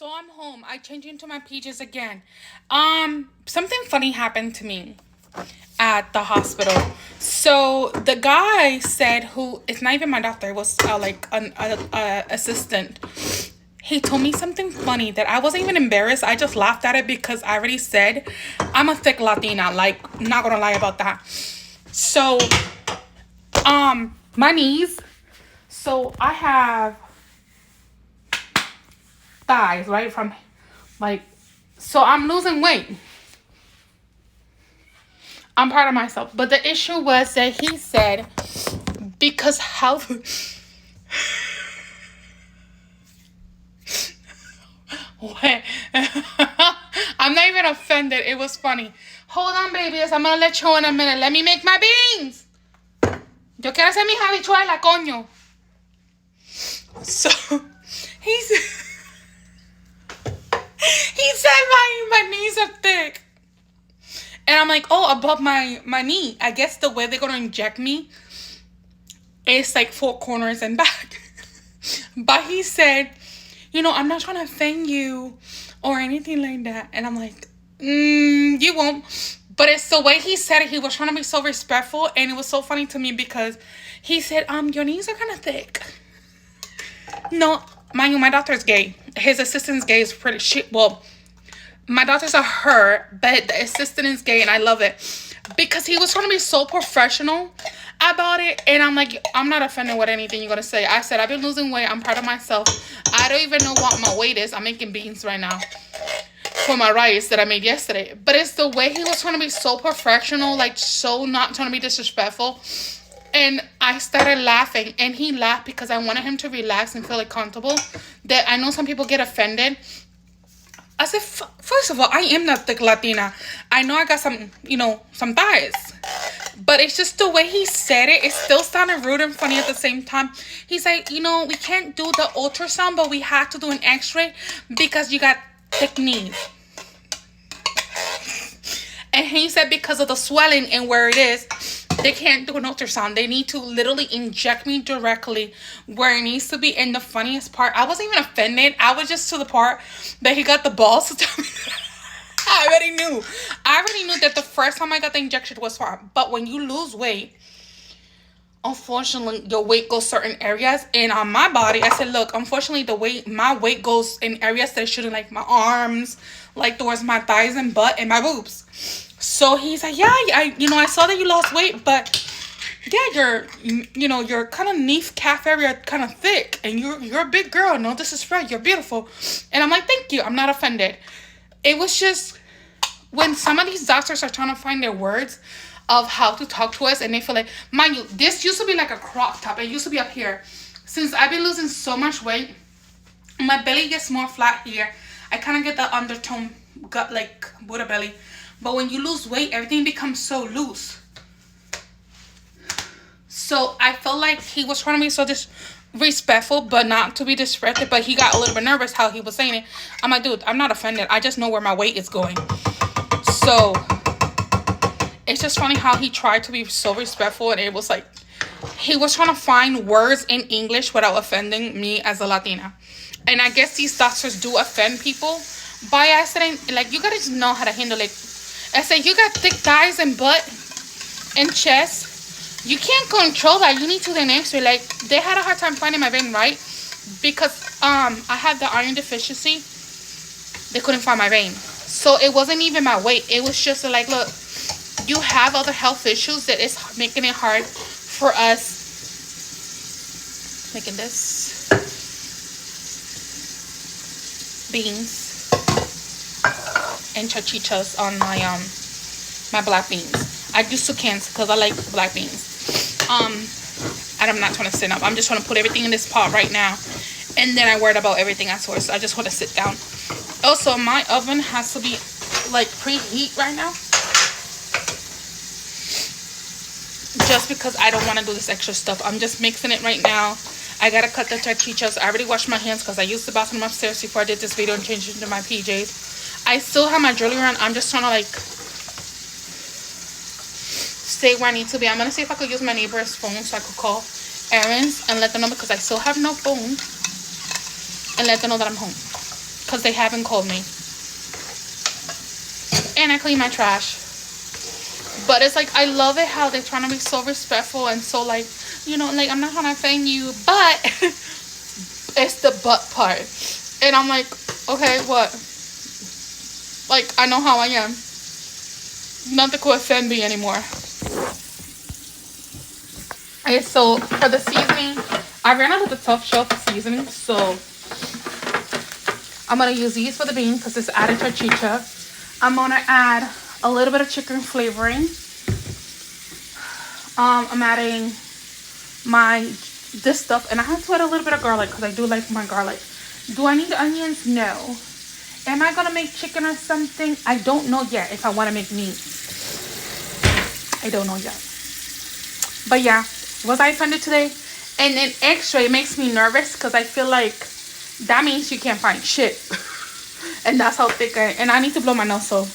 So I'm home. I changed into my PJs again. Something funny happened to me at the hospital. So the guy said, who it's not even my doctor, it was like an assistant. He told me something funny that I wasn't even embarrassed. I just laughed at it because I already said I'm a thick Latina. Like, not gonna lie about that. So, my knees. So I have thighs, right? From like, so I'm losing weight. I'm proud of myself. But the issue was that he said, because health. What? I'm not even offended. It was funny. Hold on, babies. I'm gonna let you in a minute. Let me make my beans. Yo quiero hacer mis habichuelas, coño. So, he's. He said my knees are thick. And I'm like, oh, above my knee. I guess the way they're going to inject me is like four corners and back. But he said, I'm not trying to offend you or anything like that. And I'm like, you won't. But it's the way he said it. He was trying to be so respectful. And it was so funny to me because he said, your knees are kind of thick. No, mind you, my doctor's gay. His assistant's gay is pretty shit. Well, my doctors are her, but the assistant is gay, and I love it because he was trying to be so professional about it. And I'm like, I'm not offended with anything you're gonna say. I said I've been losing weight. I'm proud of myself. I don't even know what my weight is. I'm making beans right now for my rice that I made yesterday. But it's the way he was trying to be so professional, like so not trying to be disrespectful. And I started laughing, and he laughed because I wanted him to relax and feel like comfortable. That I know some people get offended. I said, first of all, I am not thick Latina. I know I got some thighs. But it's just the way he said it. It still sounded rude and funny at the same time. He's like, we can't do the ultrasound, but we have to do an x-ray because you got thick knees. And he said because of the swelling and where it is, they can't do an ultrasound. They need to literally inject me directly where it needs to be. And the funniest part, I wasn't even offended. I was just to the part that he got the balls to tell me that. I already knew that the first time I got the injection was fine. But when you lose weight, unfortunately, your weight goes certain areas. And on my body, I said, look, unfortunately, my weight goes in areas that shouldn't, like my arms, like towards my thighs and butt and my boobs. So he's like, yeah, I saw that you lost weight, but yeah, your kind of knee calf area kind of thick, and you're a big girl. No disrespect, you're beautiful. And I'm like, thank you. I'm not offended. It was just when some of these doctors are trying to find their words of how to talk to us, and they feel like, mind you, this used to be like a crop top. It used to be up here. Since I've been losing so much weight, my belly gets more flat here. I kind of get the undertone gut, like Buddha belly. But when you lose weight, everything becomes so loose. So I felt like he was trying to be so disrespectful, but not to be disrespected. But he got a little bit nervous how he was saying it. I'm like, dude, I'm not offended. I just know where my weight is going. So it's just funny how he tried to be so respectful, and it was like he was trying to find words in English without offending me as a Latina. And I guess these doctors do offend people by accident. Like, you gotta just know how to handle it. I said, you got thick thighs and butt and chest. You can't control that. You need to do an x-ray. Like, they had a hard time finding my vein, right? Because I had the iron deficiency. They couldn't find my vein. So it wasn't even my weight. It was just like, look, you have other health issues that is making it hard for us. Making this beans and chachichas on my black beans. I used to cancel because I like black beans. And I'm not trying to sit up. I'm just trying to put everything in this pot right now, and then I worried about everything afterwards. So I just want to sit down. Also, my oven has to be like preheat right now, just because I don't want to do this extra stuff. I'm just mixing it right now. I gotta cut the tortillas. I already washed my hands because I used the bathroom upstairs before I did this video and changed into my PJs. I still have my jewelry on. I'm just trying to like stay where I need to be. I'm gonna see if I could use my neighbor's phone so I could call errands and let them know, because I still have no phone, and let them know that I'm home. because they haven't called me. And I clean my trash. But it's like, I love it how they're trying to be so respectful and so like, you know, like, I'm not trying to offend you, but it's the but part. And I'm like, okay, what? Like, I know how I am. Nothing could offend me anymore. Okay, so for the seasoning, I ran out of the top shelf seasoning, so I'm gonna use these for the bean because it's added tortilla. I'm gonna add a little bit of chicken flavoring. I'm adding this stuff, and I have to add a little bit of garlic because I do like my garlic. Do I need onions? No. Am I gonna make chicken or something? I don't know yet if I want to make meat. I don't know yet. But yeah, was I offended today? And then extra, it makes me nervous because I feel like that means you can't find shit. And that's how thick and I need to blow my nose, so